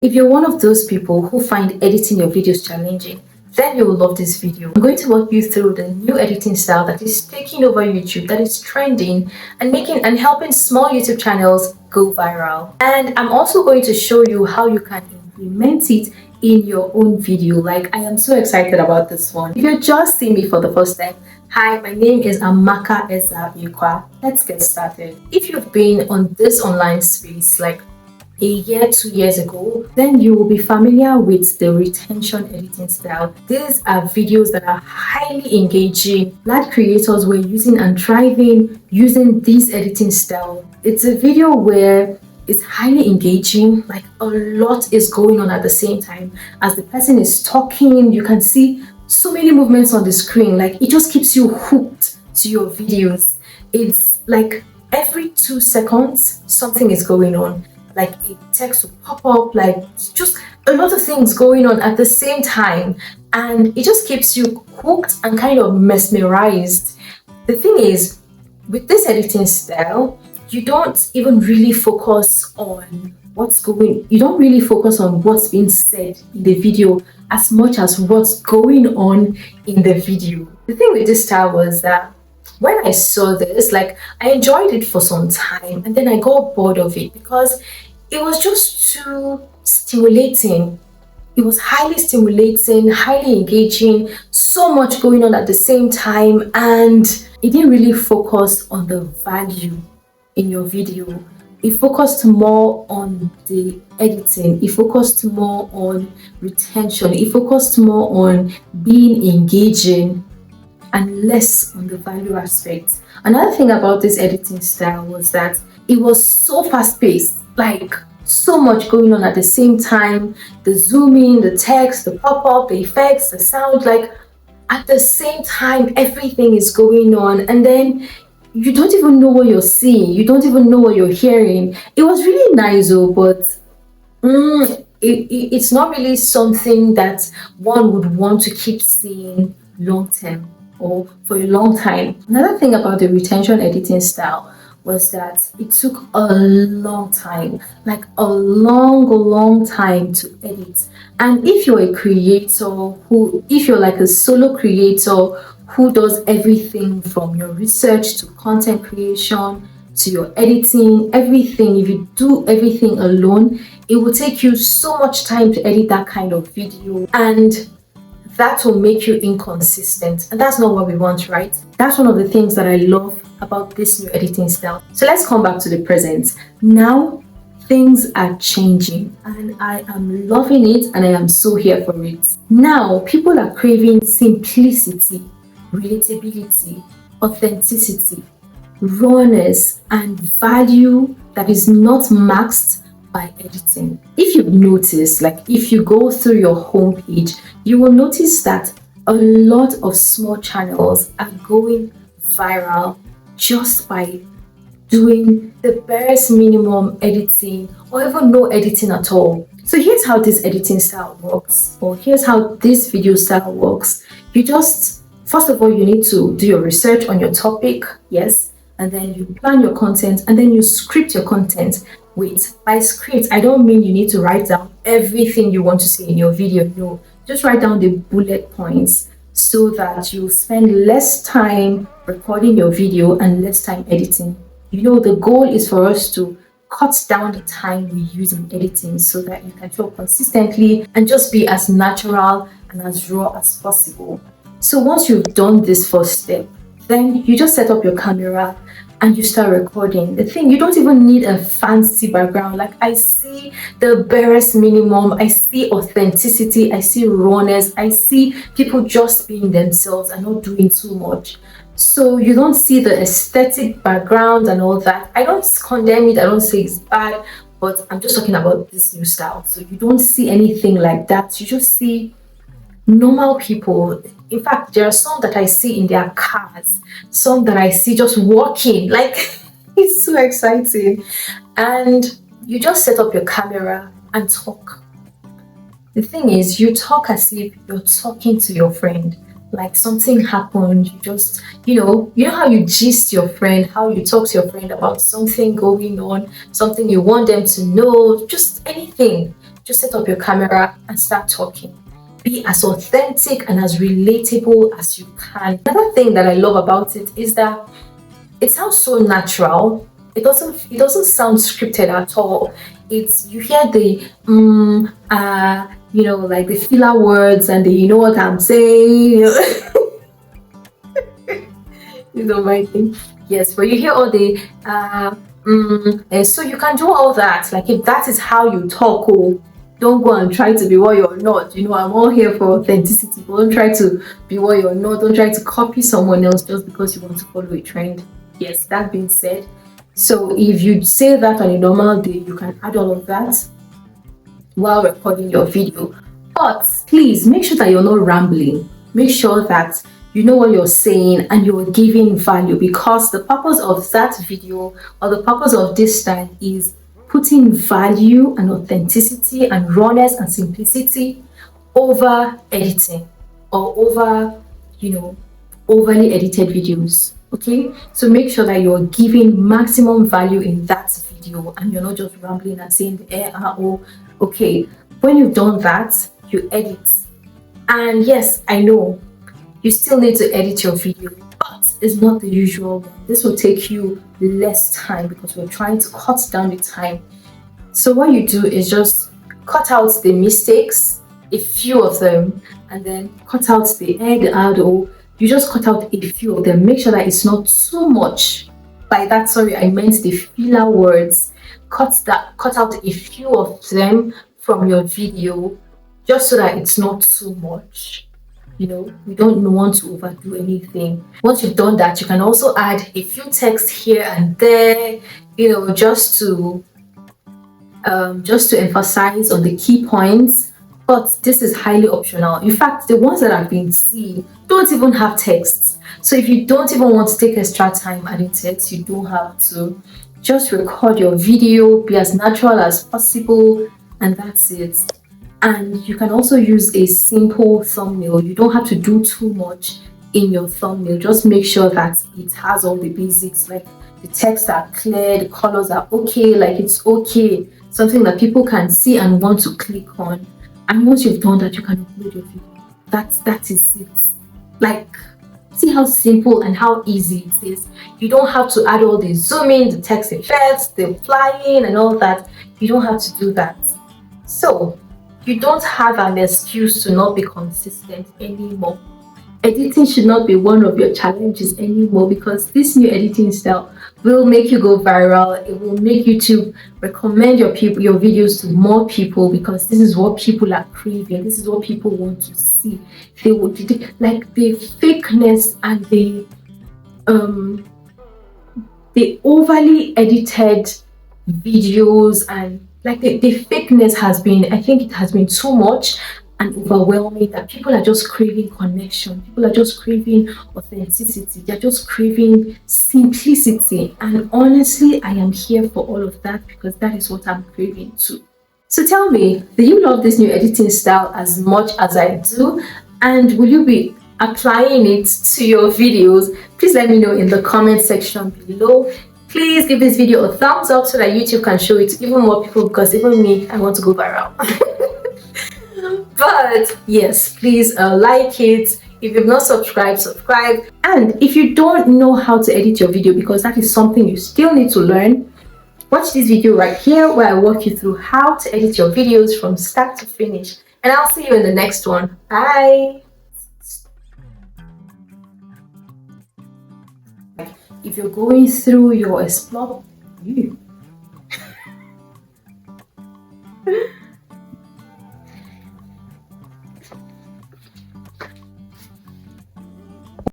If you're one of those people who find editing your videos challenging, then you will love this video. I'm going to walk you through the new editing style that is taking over YouTube, that is trending and helping small YouTube channels go viral. And I'm also going to show you how you can implement it in your own video. Like, I am so excited about this one. If you're just seeing me for the first time, hi, my name is Amaka Ezabikwa. Let's get started. If you've been on this online space like a year, 2 years ago, then you will be familiar with the retention editing style. These are videos that are highly engaging. Large creators were using and thriving using this editing style. It's a video where it's highly engaging, like a lot is going on at the same time. As the person is talking, you can see so many movements on the screen. Like, it just keeps you hooked to your videos. It's like every 2 seconds, something is going on. Like a text will pop up, like just a lot of things going on at the same time, and it just keeps you hooked and kind of mesmerized. The thing is, with this editing style, you don't even really focus on you don't really focus on what's being said in the video as much as what's going on in the video. The thing with this style was that when I saw this, like, I enjoyed it for some time and then I got bored of it because it was just too stimulating. It was highly stimulating, highly engaging, so much going on at the same time, and it didn't really focus on the value in your video. It focused more on the editing. It focused more on retention. It focused more on being engaging and less on the value aspect. Another thing about this editing style was that it was so fast-paced, like so much going on at the same time. The zooming, the text, the pop-up, the effects, the sound, like at the same time, everything is going on, and then you don't even know what you're seeing. You don't even know what you're hearing. It was really nice though, but it's not really something that one would want to keep seeing long term or for a long time. Another thing about the retention editing style was that it took a long time, like a long time to edit. And if you're a creator if you're like a solo creator who does everything from your research to content creation to your editing, everything, if you do everything alone, it will take you so much time to edit that kind of video, and that will make you inconsistent, and that's not what we want, right? That's one of the things that I love about this new editing style. So let's come back to the present. Now things are changing and I am loving it, and I am so here for it. Now people are craving simplicity, relatability, authenticity, rawness, and value that is not masked by editing. If you've noticed, like if you go through your homepage, you will notice that a lot of small channels are going viral just by doing the barest minimum editing or even no editing at all. So here's how this editing style works, or here's how this video style works. First of all, you need to do your research on your topic, yes, and then you plan your content, and then you script your content. Wait, by script, I don't mean you need to write down everything you want to say in your video. No, just write down the bullet points so that you spend less time recording your video and less time editing. You know, the goal is for us to cut down the time we use in editing so that you can show up consistently and just be as natural and as raw as possible. So once you've done this first step, then you just set up your camera and you start recording. The thing, you don't even need a fancy background. Like, I see the barest minimum, I see authenticity, I see rawness, I see people just being themselves and not doing too much. So you don't see the aesthetic background and all that. I don't condemn it, I don't say it's bad, but I'm just talking about this new style. So you don't see anything like that. You just see normal people. In fact, there are some that I see in their cars, some that I see just walking, like it's so exciting. And you just set up your camera and talk. The thing is, you talk as if you're talking to your friend. Like something happened, you just, you know how you gist your friend, how you talk to your friend about something going on, something you want them to know, just anything. just set up your camera and start talking. Be as authentic and as relatable as you can. Another thing that I love about it is that it sounds so natural. It doesn't sound scripted at all. It's you hear the like the filler words and the you know what I'm saying. You know my thing. Yes, but you hear all the and so you can do all that. Like if that is how you talk, oh, don't go and try to be what you're not. I'm all here for authenticity. But don't try to be what you're not. Don't try to copy someone else just because you want to follow a trend. Yes, that being said, so if you say that on a normal day, you can add all of that while recording your video. But please make sure that you're not rambling. Make sure that you know what you're saying and you're giving value, because the purpose of that video or the purpose of this style is putting value and authenticity and rawness and simplicity over editing or over, overly edited videos. Okay, so make sure that you're giving maximum value in that video and you're not just rambling and saying okay. When you've done that, you edit. And yes, I know you still need to edit your video, but it's not the usual one. This will take you less time because we're trying to cut down the time. So what you do is just cut out the mistakes, a few of them, and then cut out the egg out, or you just cut out a few of them. Make sure that it's not too much. By that, sorry, I meant the filler words. Cut out a few of them from your video, just so that it's not too much. We don't want to overdo anything. Once you've done that, you can also add a few texts here and there, just to emphasize on the key points. But this is highly optional. In fact, the ones that I've been seeing don't even have text. So if you don't even want to take extra time adding text, you don't have to. Just record your video, be as natural as possible, and that's it. And you can also use a simple thumbnail. You don't have to do too much in your thumbnail. Just make sure that it has all the basics, like the text are clear, the colors are okay, like it's okay, something that people can see and want to click on. And once you've done that, you can upload your video. That is it. Like, see how simple and how easy it is. You don't have to add all the zooming, the text effects, the flying and all that. You don't have to do that. So you don't have an excuse to not be consistent anymore. Editing should not be one of your challenges anymore, because this new editing style will make you go viral. It will make YouTube recommend your videos to more people, because this is what people are craving. This is what people want to see. They would like the fakeness and the overly edited videos, and like the fakeness has been, I think it has been too much and overwhelming, that people are just craving connection. People are just craving authenticity. They're just craving simplicity. And honestly, I am here for all of that, because that is what I'm craving too. So tell me, do you love this new editing style as much as I do? And will you be applying it to your videos? Please let me know in the comment section below. Please give this video a thumbs up so that YouTube can show it to even more people, because even me, I want to go viral. But yes, please like it. If you've not subscribed, subscribe. And if you don't know how to edit your video, because that is something you still need to learn, watch this video right here where I walk you through how to edit your videos from start to finish. And I'll see you in the next one. Bye. If you're going through your explore,